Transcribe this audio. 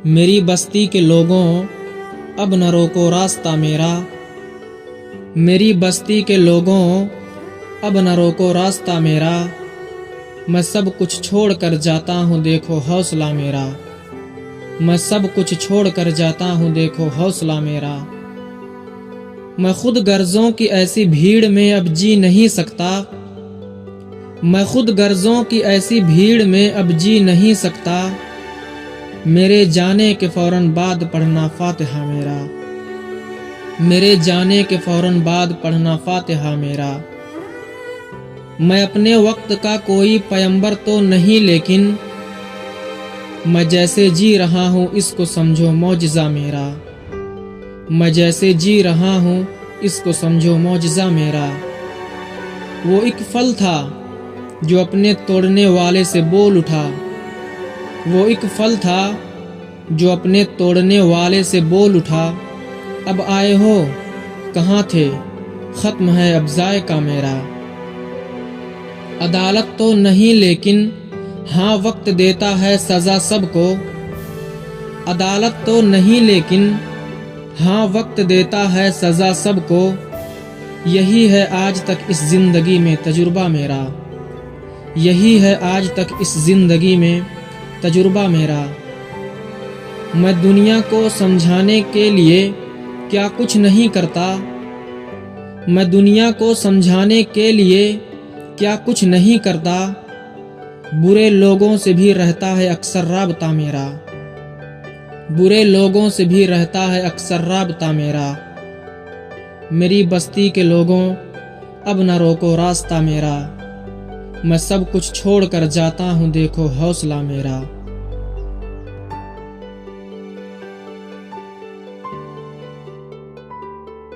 میری بستی کے لوگوں اب نہ روکو راستہ میرا، میری بستی کے لوگوں اب نہ روکو راستہ میرا، میں سب کچھ چھوڑ کر جاتا ہوں دیکھو حوصلہ میرا، میں سب کچھ چھوڑ کر جاتا ہوں دیکھو حوصلہ میرا۔ میں خود غرضوں کی ایسی بھیڑ میں اب جی نہیں سکتا، میں خود غرضوں کی ایسی بھیڑ میں اب جی نہیں سکتا، میرے جانے کے فوراً بعد پڑھنا فاتحہ میرا، میرے جانے کے فوراً بعد پڑھنا فاتحہ میرا۔ میں اپنے وقت کا کوئی پیمبر تو نہیں، لیکن میں جیسے جی رہا ہوں اس کو سمجھو معجزہ میرا، میں جیسے جی رہا ہوں اس کو سمجھو معجزہ میرا۔ وہ ایک پھل تھا جو اپنے توڑنے والے سے بول اٹھا، وہ ایک پھل تھا جو اپنے توڑنے والے سے بول اٹھا، اب آئے ہو کہاں تھے، ختم ہے اب ذائقہ میرا۔ عدالت تو نہیں لیکن ہاں وقت دیتا ہے سزا سب کو، عدالت تو نہیں لیکن ہاں وقت دیتا ہے سزا سب کو، یہی ہے آج تک اس زندگی میں تجربہ میرا، یہی ہے آج تک اس زندگی میں تجربہ میرا۔ میں دنیا کو سمجھانے کے لیے کیا کچھ نہیں کرتا، میں دنیا کو سمجھانے کے لیے کیا کچھ نہیں کرتا، برے لوگوں سے بھی رہتا ہے اکثر رابطہ میرا، برے لوگوں سے بھی رہتا ہے اکثر رابطہ میرا۔ میری بستی کے لوگوں اب نہ روکو راستہ میرا، میں سب کچھ چھوڑ کر جاتا ہوں دیکھو حوصلہ میرا۔